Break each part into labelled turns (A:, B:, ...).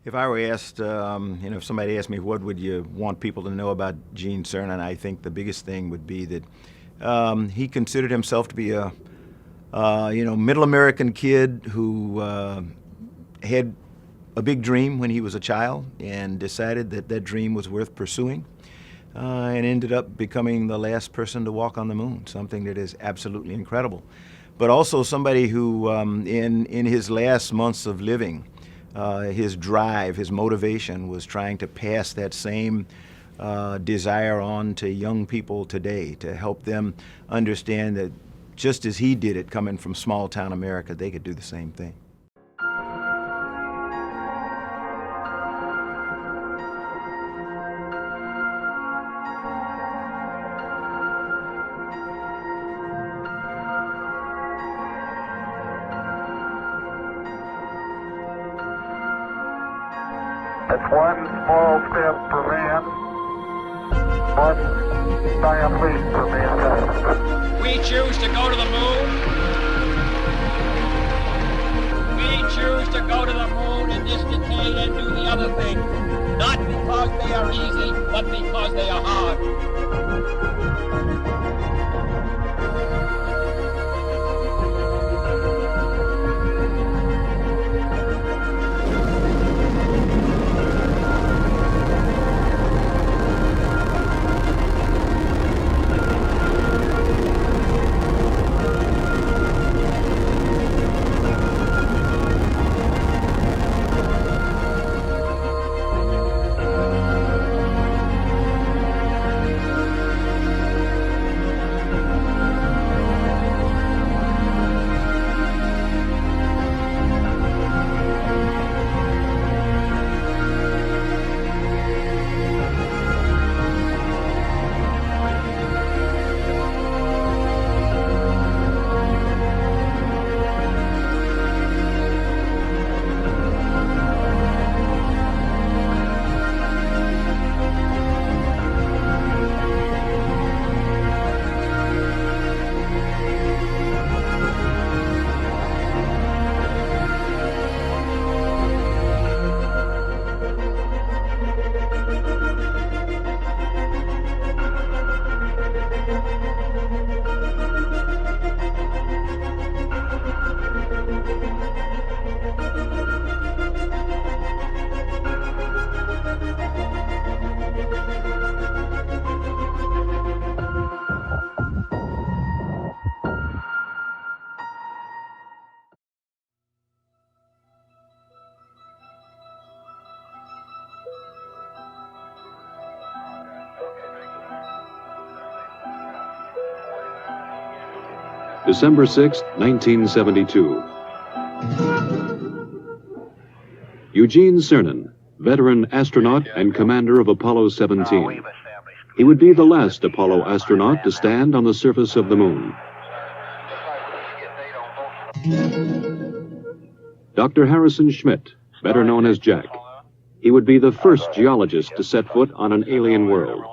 A: If I were asked, if somebody asked me what would you want people to know about Gene Cernan, I think the biggest thing would be that he considered himself to be a, middle American kid who had a big dream when he was a child and decided that that dream was worth pursuing, and ended up becoming the last person to walk on the moon, something that is absolutely incredible. But also somebody who, in his last months of living, his drive, his motivation was trying to pass that same desire on to young people today, to help them understand that just as he did it coming from small town America, they could do the same thing.
B: It's one small step for man, one giant leap for mankind.
C: We choose to go to the moon. We choose to go to the moon in this decade and do the other thing. Not because they are easy, but because they are hard.
D: December 6, 1972. Eugene Cernan, veteran astronaut and commander of Apollo-17. He would be the last Apollo astronaut to stand on the surface of the moon. Dr. Harrison Schmitt, better known as Jack. He would be the first geologist to set foot on an alien world.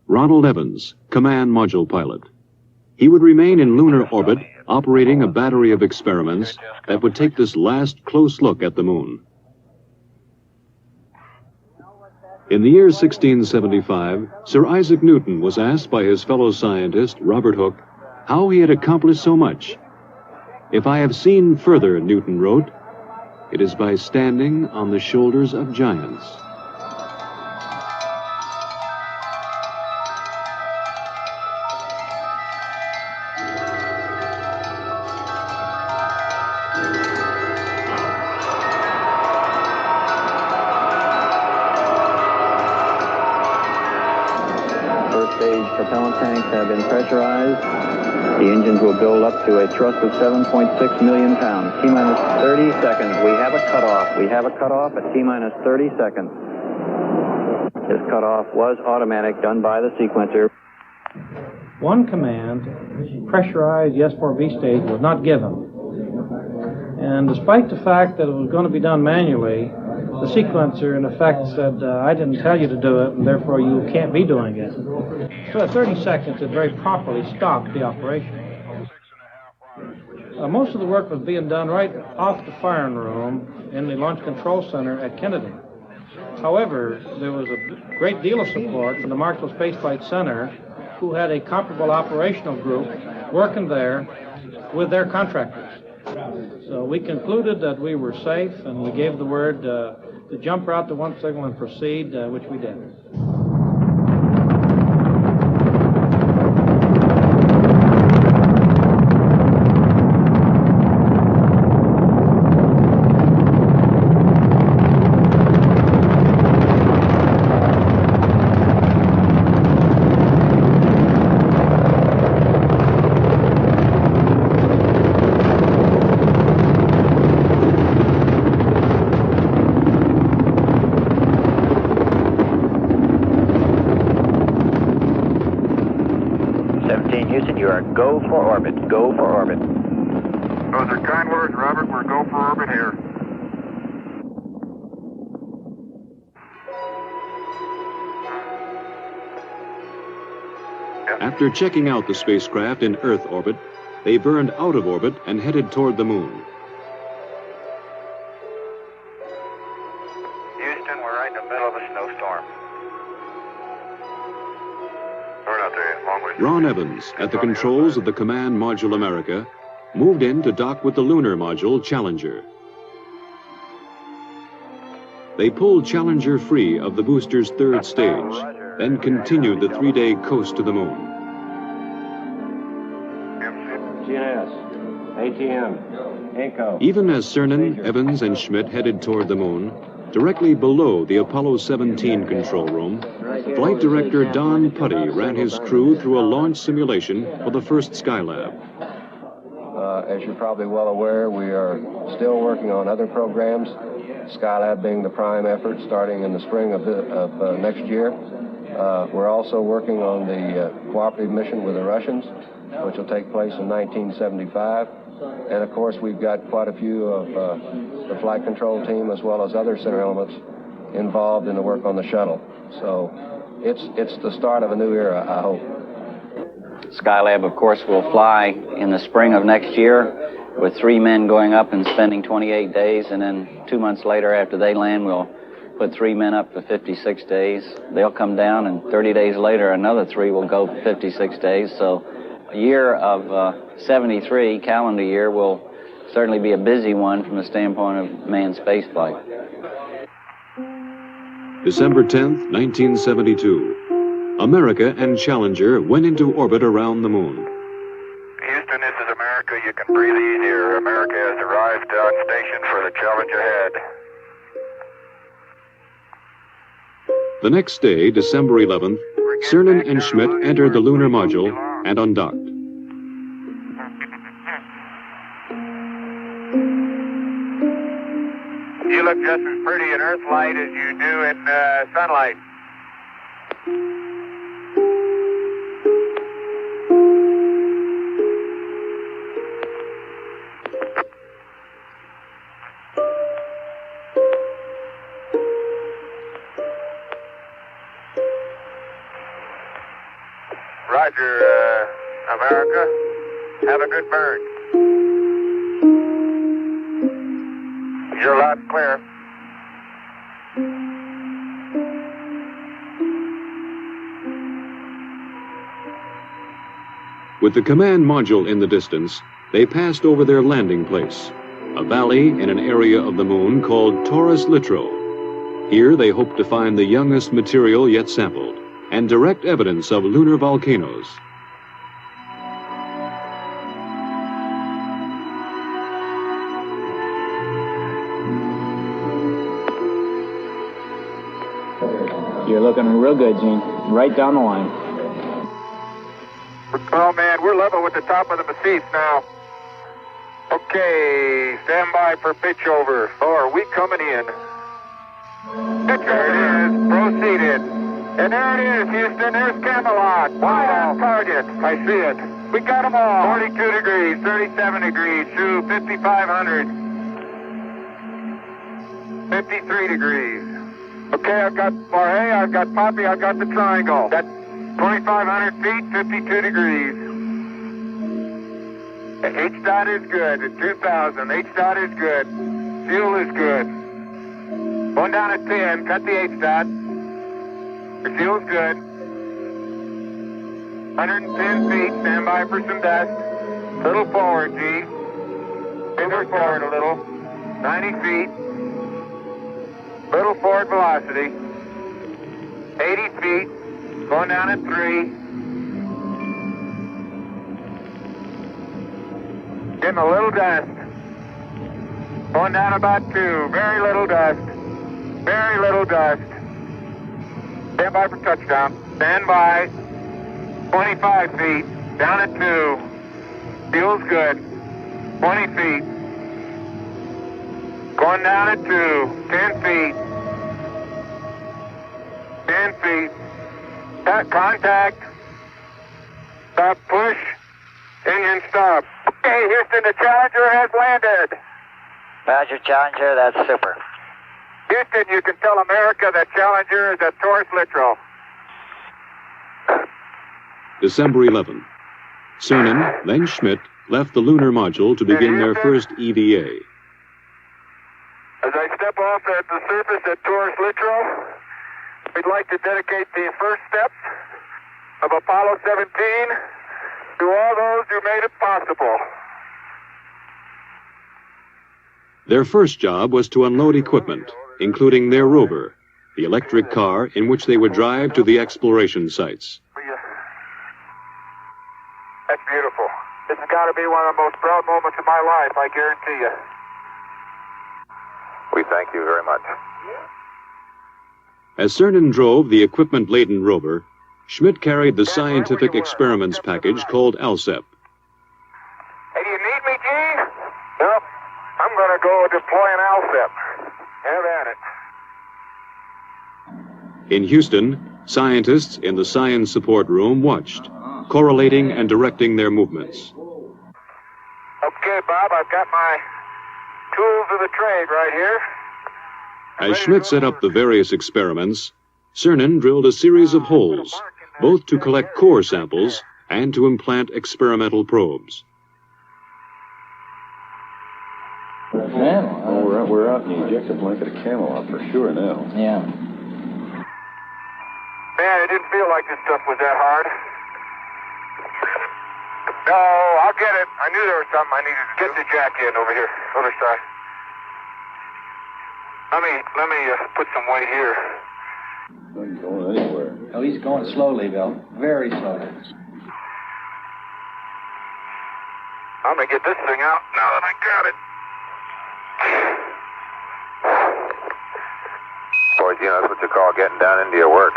D: Ronald Evans, command module pilot. He would remain in lunar orbit, operating a battery of experiments that would take this last close look at the moon. In the year 1675, Sir Isaac Newton was asked by his fellow scientist, Robert Hooke, how he had accomplished so much. "If I have seen further," Newton wrote, "it is by standing on the shoulders of giants."
E: First-stage propellant tanks have been pressurized. The engines will build up to a thrust of 7.6 million pounds. T-minus 30 seconds. We have a cutoff. We have a cutoff at T-minus 30 seconds. This cutoff was automatic, done by the sequencer.
F: One command, pressurized S4B stage, was not given. And despite the fact that it was going to be done manually, the sequencer, in effect, said, I didn't tell you to do it, and therefore you can't be doing it. So at 30 seconds, it very properly stopped the operation. Most of the work was being done right off the firing room in the Launch Control Center at Kennedy. However, there was a great deal of support from the Marshall Space Flight Center, who had a comparable operational group working there with their contractors. So we concluded that we were safe, and we gave the word to jump route to one signal and proceed, which we did.
E: Go for orbit. Go for orbit.
B: Those are kind words, Robert. We're go for orbit here.
D: After checking out the spacecraft in Earth orbit, they burned out of orbit and headed toward the moon.
B: Houston, we're right in the middle of a snowstorm. We're not there yet. Long way.
D: Ron Evans, at the controls of the Command Module America, moved in to dock with the Lunar Module Challenger. They pulled Challenger free of the booster's third stage, then continued the 3-day coast to the moon.
G: GNS, ATM, INCO.
D: Even as Cernan, Evans, and Schmidt headed toward the moon, directly below the Apollo-17 control room, Flight Director Don Putty ran his crew through a launch simulation for the first Skylab.
G: As you're probably well aware, we are still working on other programs, Skylab being the prime effort starting in the spring of next year. We're also working on the cooperative mission with the Russians, which will take place in 1975. And of course, we've got quite a few of the flight control team as well as other center elements involved in the work on the shuttle. So it's the start of a new era, I hope.
E: Skylab, of course, will fly in the spring of next year with 3 men going up and spending 28 days, and then 2 months later after they land, we'll put 3 men up for 56 days. They'll come down, and 30 days later, another 3 will go 56 days. So a year of 73, calendar year, will certainly be a busy one from the standpoint of manned spaceflight.
D: December 10th, 1972. America and Challenger went into orbit around the moon.
B: Houston, this is America. You can breathe easier. America has arrived on station for the challenge ahead.
D: The next day, December 11th, Cernan and Schmidt entered the lunar module and undocked.
B: You look just as pretty in Earth light as you do in sunlight. Roger, America. Have a good burn. You're loud and clear.
D: With the command module in the distance, they passed over their landing place, a valley in an area of the moon called Taurus Littrow. Here they hoped to find the youngest material yet sampled, and direct evidence of lunar volcanoes.
H: You're looking real good, Gene. Right down the line.
B: Oh, man, we're level with the top of the massif now. Okay, stand by for pitch over. Oh, are we coming in? Pitch over. There it is. Proceeded. And there it is, Houston. There's Camelot. Wide on target. I see it. We got them all. 42 degrees, 37 degrees, through 5,500. 53 degrees. Okay, I've got Jorge, I've got Poppy, I've got the triangle. That's 2,500 feet, 52 degrees. H-dot is good at 2,000. H-dot is good. Fuel is good. Going down at 10, cut the H-dot. The fuel's good. 110 feet, stand by for some dust. Little forward, G. Little forward a little. 90 feet. Little forward velocity. 80 feet. Going down at 3. Getting a little dust. Going down about 2. Very little dust. Very little dust. Stand by for touchdown. Stand by. 25 feet. Down at 2. Fuel's good. 20 feet. Going down at 2. 10 feet. 10 feet. Contact. Stop push. Engine stop. Okay, Houston, the Challenger has landed.
E: Roger, Challenger, that's super.
B: Houston, you can tell America that Challenger is at Taurus Littrow.
D: December 11. Cernan, then Schmidt, left the lunar module to begin their first EVA.
B: As I step off at the surface at Taurus Littrow, we'd like to dedicate the first steps of Apollo-17 to all those who made it possible.
D: Their first job was to unload equipment, including their rover, the electric car in which they would drive to the exploration sites.
B: That's beautiful. This has got to be one of the most proud moments of my life, I guarantee you. We thank you very much.
D: As Cernan drove the equipment-laden rover, Schmidt carried the scientific experiments package called ALSEP.
B: Hey, do you need me, Gene? Nope. I'm going to go deploy an ALSEP. Have at it.
D: In Houston, scientists in the science support room watched, correlating and directing their movements.
B: Okay, Bob, I've got my tools of the trade right here.
D: As Schmidt set up the various experiments, Cernan drilled a series of holes, both to collect core samples and to implant experimental probes.
I: Oh, we're out in the ejector blanket of Camelot for sure now.
H: Yeah.
B: Man, it didn't feel like this stuff was that hard. No, I'll get it. I knew there was something I needed to do. Get the jack in over here, other side. Let me put some weight here.
I: Not going anywhere.
H: Oh, he's going slowly, Bill. Very slowly.
B: I'm gonna get this thing out now that I got it. Boys, you know, that's what you call getting down into your work.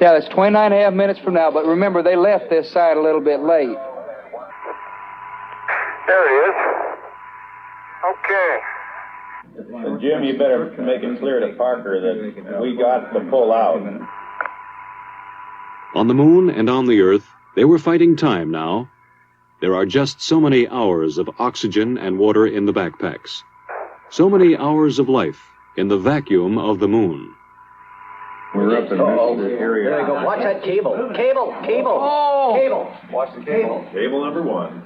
J: Yeah, that's 29 and a half minutes from now, but remember, they left this side a little bit late.
B: There it is. Okay.
I: Jim, you better make it clear to Parker that we got to pull out.
D: On the moon and on the Earth, they were fighting time now. There are just so many hours of oxygen and water in the backpacks. So many hours of life in the vacuum of the moon.
I: We're up in this area.
H: There you go. Watch that cable. Cable. Oh! Cable.
I: Watch the cable. Cable number 1.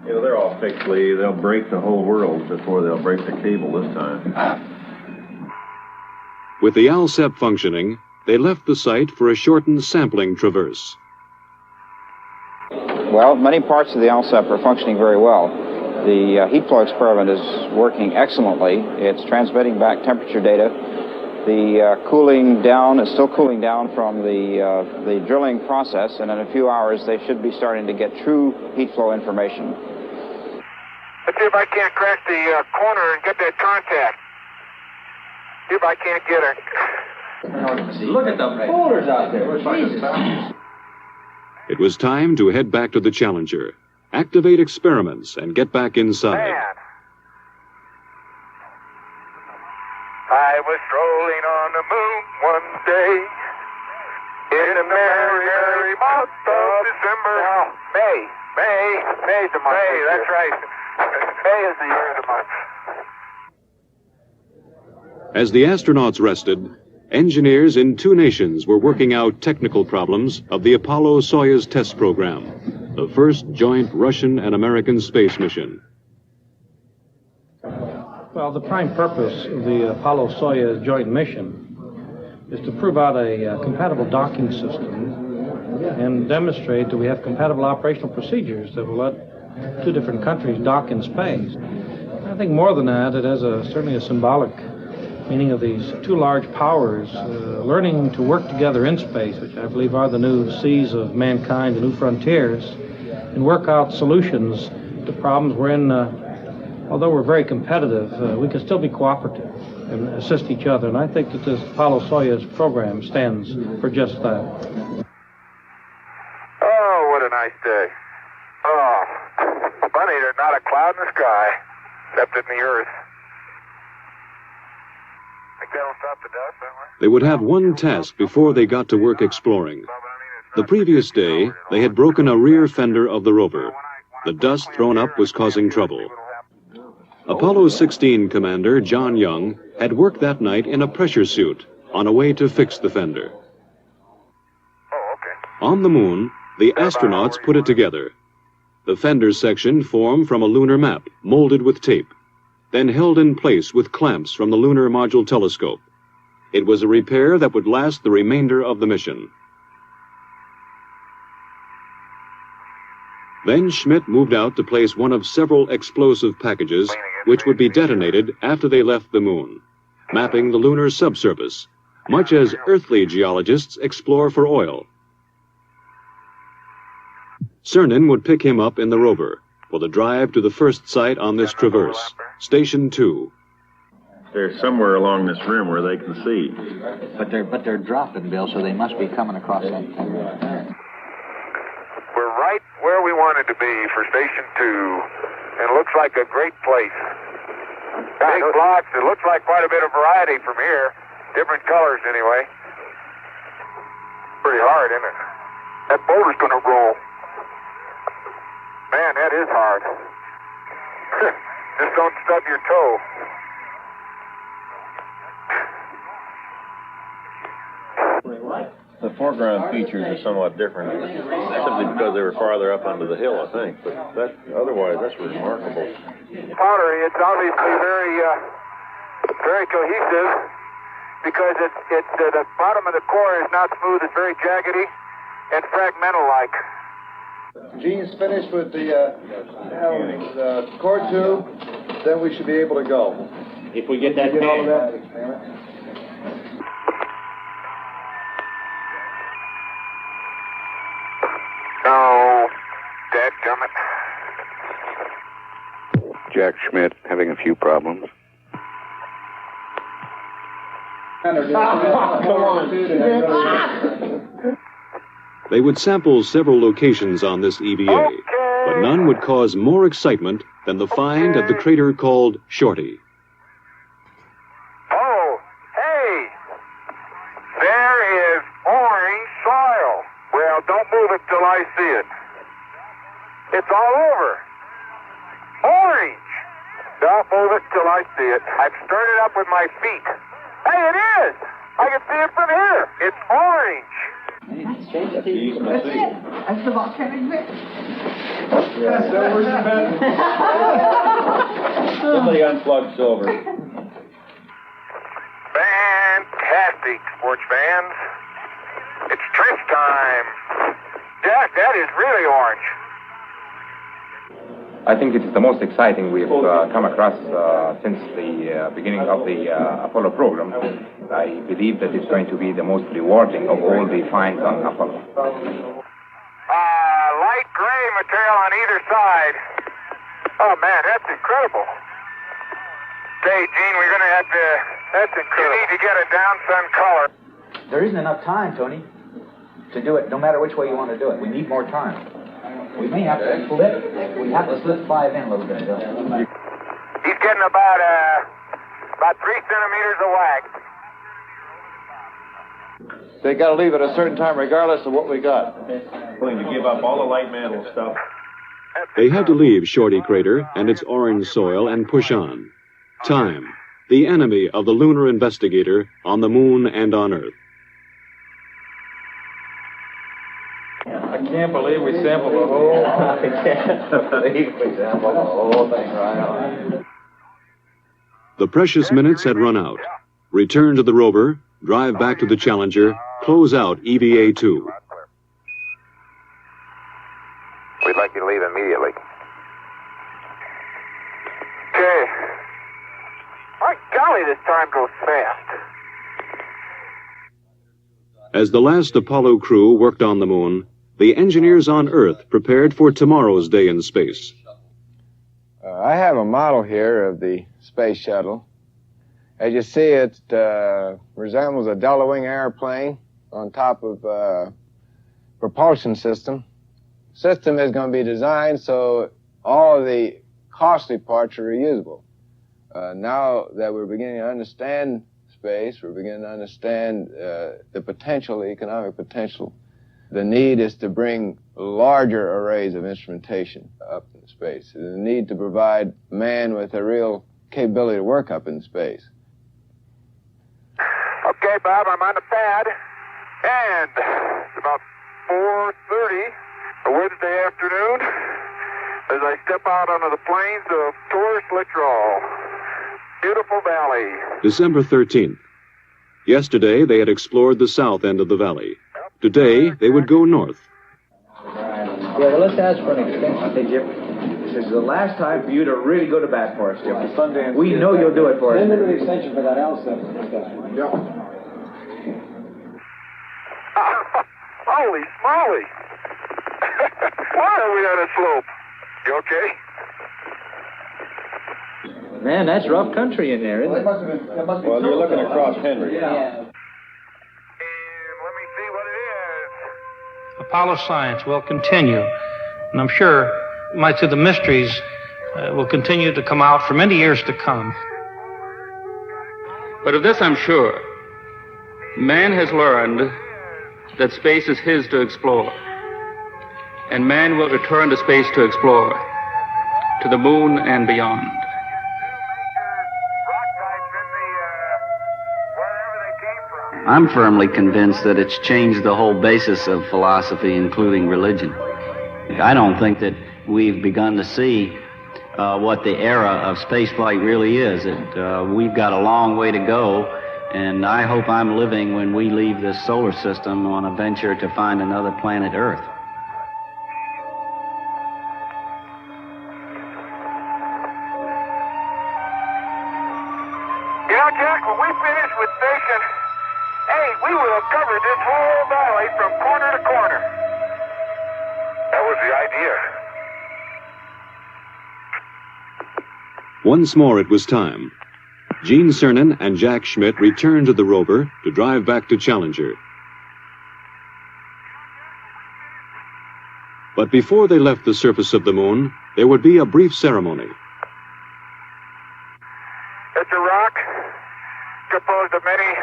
I: You know, they're all fixed, Lee. They'll break the whole world before they'll break the cable this time.
D: With the ALSEP functioning, they left the site for a shortened sampling traverse.
E: Well, many parts of the ALSEP are functioning very well. The heat flow experiment is working excellently. It's transmitting back temperature data. The cooling down is still cooling down from the drilling process, and in a few hours they should be starting to get true heat flow information.
B: Let's see if I can't crack the corner and get that contact. See if I can't get it.
H: Look at the boulders out there. Jesus.
D: It was time to head back to the Challenger, activate experiments, and get back inside.
B: Man. I was strolling on the moon one day in a merry, merry month of December. No, May. May's the month. May, that's right. May is the year of the month.
D: As the astronauts rested, engineers in 2 nations were working out technical problems of the Apollo-Soyuz test program, the first joint Russian and American space mission.
F: Well, the prime purpose of the Apollo-Soyuz joint mission is to prove out a compatible docking system and demonstrate that we have compatible operational procedures that will let 2 different countries dock in space. I think more than that, it has certainly a symbolic meaning of these 2 large powers learning to work together in space, which I believe are the new seas of mankind, the new frontiers, and work out solutions to problems wherein, although we're very competitive, we can still be cooperative and assist each other. And I think that this Apollo-Soyuz program stands for just that.
B: Oh, what a nice day. Oh, funny, there's not a cloud in the sky, except in the earth. Think that'll stop the dust,
D: They would have one task before they got to work exploring. The previous day, they had broken a rear fender of the rover. The dust thrown up was causing trouble. Apollo 16 commander John Young had worked that night in a pressure suit on a way to fix the fender. On the moon, the astronauts put it together. The fender section formed from a lunar map, molded with tape, then held in place with clamps from the Lunar Module telescope. It was a repair that would last the remainder of the mission. Then Schmidt moved out to place one of several explosive packages which would be detonated after they left the moon, mapping the lunar subsurface, much as earthly geologists explore for oil. Cernan would pick him up in the rover for the drive to the first site on this traverse, Station 2.
I: They're somewhere along this rim where they can see.
K: But they're dropping, Bill, so they must be coming across that thing.
B: We're right where we wanted to be for Station 2, and it looks like a great place. Big blocks. It looks like quite a bit of variety from here. Different colors, anyway. Pretty hard, isn't it? That boulder's going to roll. Man, that is hard. Just don't stub your toe.
I: The foreground features are somewhat different, simply because they were farther up onto the hill, I think. But otherwise, that's remarkable.
B: Powder, it's obviously very cohesive because the bottom of the core is not smooth; it's very jaggedy and fragmental-like.
L: Gene's finished with the core tube, then we should be able to go.
H: If we get that
L: all
H: pan.
L: of that.
B: No, dadgummit.
E: Jack Schmidt having a few problems.
D: They would sample several locations on this EVA, but none would cause more excitement than the find of the crater called Shorty.
B: Oh, hey! There is orange soil. Well, don't move it till I see it. It's all over. Orange! Don't move it till I see it. I've stirred it up with my feet. Hey, it is! I can see it from here. It's orange.
I: That's
M: the volcanic mix.
L: Yeah, silver's in bed.
I: Somebody unplugged silver.
B: Fantastic, sports fans. It's trench time. Jack, that is really orange.
N: I think it's the most exciting we've come across since the beginning of the Apollo program. I believe that it's going to be the most rewarding of all the finds on Apollo.
B: Light gray material on either side. Oh, man, that's incredible. Okay, Gene, we're going to have to... That's incredible. You need to get a down-sun color.
K: There isn't enough time, Tony, to do it, no matter which way you want to do it. We need more time. We may have to split. We have to split 5 in a little bit.
B: He's getting about 3 centimeters of wax.
L: They got to leave at a certain time regardless of what we got.
I: Willing to give up all the light mantle stuff.
D: They had to leave Shorty Crater and its orange soil and push on. Time, the enemy of the lunar investigator on the moon and on Earth.
J: I can't believe we sampled the whole... I can't believe we sampled the whole thing right on.
D: The precious minutes had run out. Return to the rover, drive back to the Challenger, close out EVA-2.
B: We'd like you to leave immediately. Okay. My golly, this time goes fast.
D: As the last Apollo crew worked on the moon, the engineers on Earth prepared for tomorrow's day in space.
O: I have a model here of the Space Shuttle. As you see, it resembles a double-wing airplane on top of a propulsion system. The system is going to be designed so all of the costly parts are reusable. Now that we're beginning to understand space, we're beginning to understand the potential, the economic potential. The need is to bring larger arrays of instrumentation up in space. The need to provide man with a real capability to work up in space.
B: Okay, Bob, I'm on the pad, and it's about 4:30 a Wednesday afternoon as I step out onto the plains of Taurus Littrow. Beautiful valley.
D: December 13th. Yesterday, they had explored the south end of the valley. Today, they would go north.
K: Yeah, well, let's ask for an extension. Hey, Jim, this is the last time for you to really go to bat for us, Jim. We know you'll do it for us.
P: Send an extension for that L7.
B: Yeah. Holy smoly! Why are we on a slope? You okay?
J: Man, that's rough country in there, isn't it?
I: Well, you're looking across Henry.
J: Yeah.
F: Apollo science will continue, and I'm sure might see the mysteries will continue to come out for many years to come.
Q: But of this I'm sure. Man has learned that space is his to explore, and man will return to space to explore, to the moon and beyond.
R: I'm firmly convinced that it's changed the whole basis of philosophy, including religion. I don't think that we've begun to see what the era of spaceflight really is. We've got a long way to go, and I hope I'm living when we leave this solar system on a venture to find another planet Earth.
B: You know, Jack, when we finish with station 8, we will have covered this whole valley from corner to corner. That was the idea.
D: Once more, it was time. Gene Cernan and Jack Schmitt returned to the rover to drive back to Challenger. But before they left the surface of the moon, there would be a brief ceremony.
B: It's a rock composed of many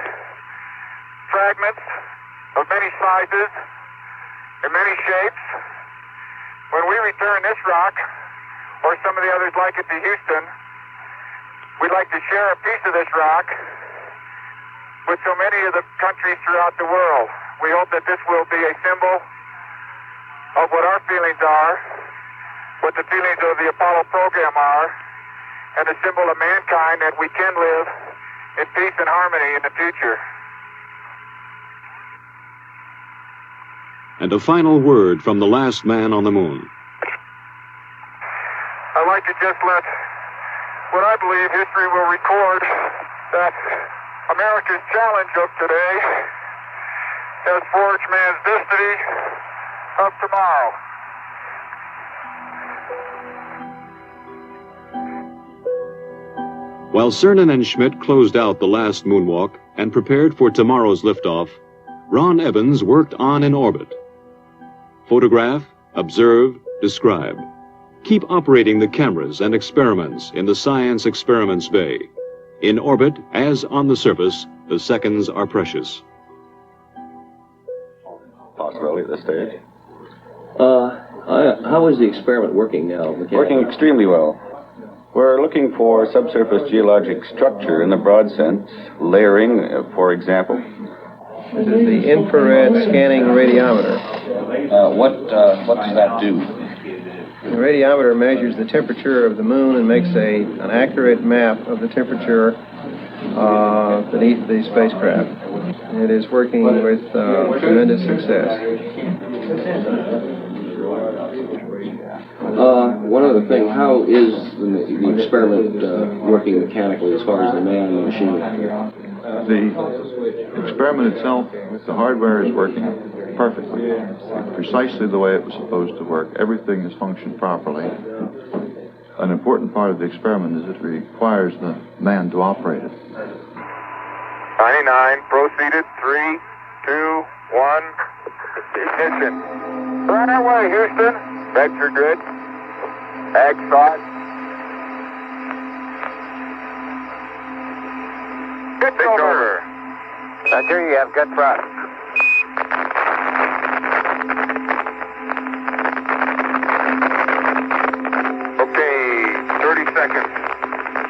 B: fragments of many sizes and many shapes. When we return this rock, or some of the others like it, to Houston, we'd like to share a piece of this rock with so many of the countries throughout the world. We hope that this will be a symbol of what our feelings are, what the feelings of the Apollo program are, and a symbol of mankind that we can live in peace and harmony in the future.
D: And a final word from the last man on the moon.
B: I'd like to just let what I believe history will record, that America's challenge of today has forged man's destiny of tomorrow.
D: While Cernan and Schmitt closed out the last moonwalk and prepared for tomorrow's liftoff, Ron Evans worked on in orbit. Photograph, observe, describe. Keep operating the cameras and experiments in the Science Experiments Bay. In orbit, as on the surface, the seconds are precious.
I: Possibility at this stage?
P: How is the experiment working now?
S: Working extremely well. We're looking for subsurface geologic structure in the broad sense, layering, for example.
L: This is the infrared scanning radiometer.
P: What does that do?
L: The radiometer measures the temperature of the moon and makes an accurate map of the temperature beneath the spacecraft. It is working with tremendous success.
P: One other thing, how is the experiment working mechanically as far as the man and the machine?
I: The experiment itself, the hardware is working perfectly, precisely the way it was supposed to work. Everything has functioned properly. An important part of the experiment is it requires the man to operate it.
B: 99, proceeded, 3, 2, 1, ignition. Right away, Houston. Vector good. Ag thought. Pitch over. Roger, you have good thrust. Okay, 30 seconds.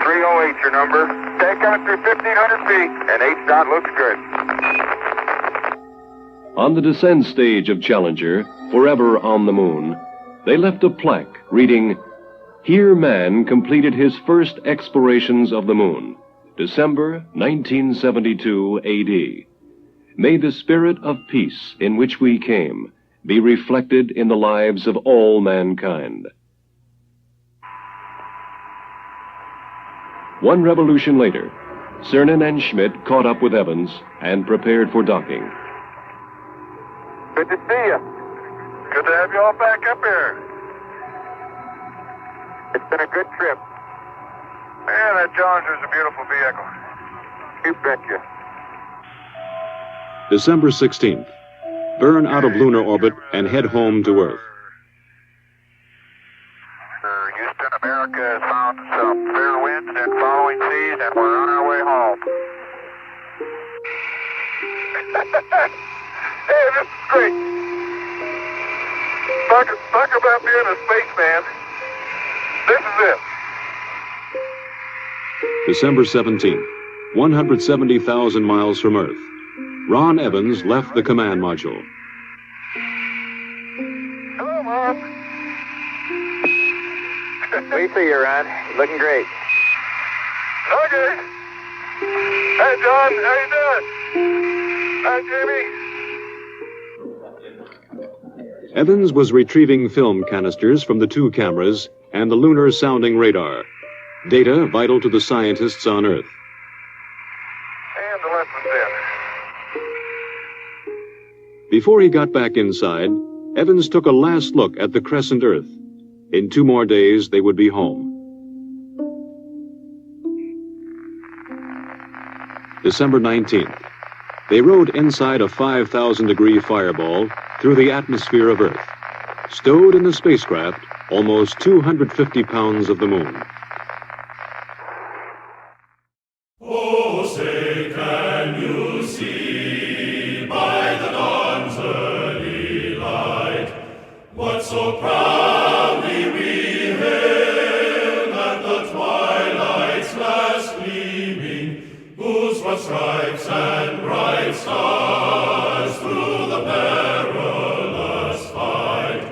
B: 308 your number. Take out through 1,500 feet, and H-dot looks good.
T: On the descent stage of Challenger, forever on the moon, they left a plaque reading, "Here man completed his first explorations of the moon, December 1972 AD. May the spirit of peace in which we came be reflected in the lives of all mankind." One revolution later, Cernan and Schmidt caught up with Evans and prepared for docking.
B: Good to see you. Good to have you all back up here. It's been a good trip. Man, that Challenger's a beautiful vehicle. You betcha.
D: December 16th. Burn out of lunar orbit and head home to Earth.
B: Houston, America has found some fair winds and following seas, and we're on our way home. Hey, this is great. Talk about being a spaceman. This is it.
D: December 17th. 170,000 miles from Earth. Ron Evans left the command module.
B: Hello, Mom.
E: We see you, Ron. Looking great.
B: Okay. Hey, John. How you doing? Hi, Jamie.
D: Evans was retrieving film canisters from the two cameras and the lunar sounding radar. Data vital to the scientists on Earth.
B: And the lessons in.
D: Before he got back inside, Evans took a last look at the crescent Earth. In 2 more days, they would be home. December 19th. They rode inside a 5,000-degree fireball through the atmosphere of Earth. Stowed in the spacecraft, almost 250 pounds of the moon.
U: Oh, say, can you see by the dawn's early light what so proudly we hailed at the twilight's last gleaming, whose broad stripes and bright stars through the perilous fight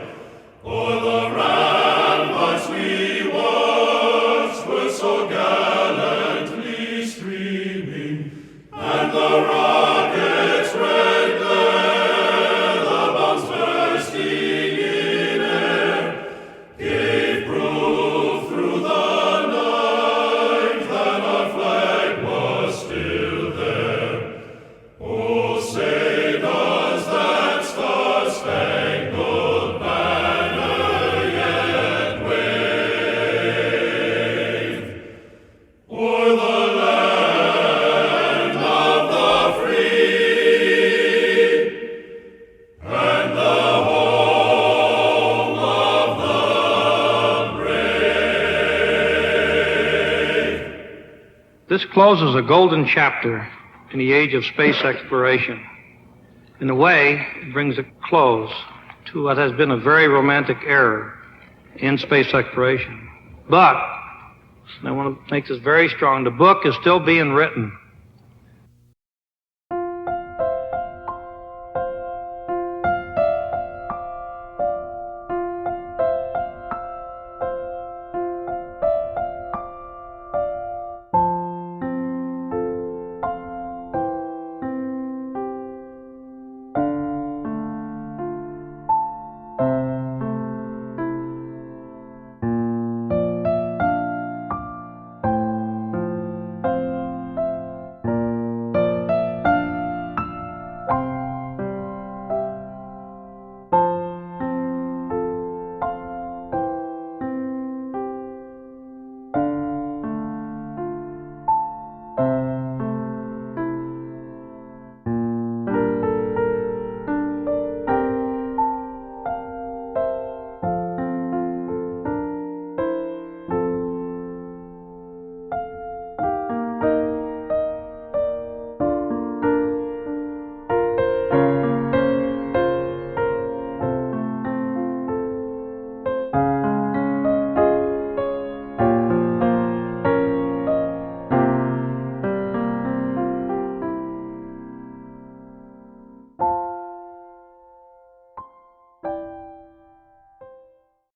U: o'er the ramparts we watched were so gallantly streaming, and the rocket's red glare, the bombs bursting in air, gave proof through the night that our flag was still there. Oh, say, does that star-spangled banner yet wave o'er the land of the free and the home of the brave?
F: This closes a golden chapter in the age of space exploration. In a way, it brings a close to what has been a very romantic era in space exploration. But I want to make this very strong. The book is still being written.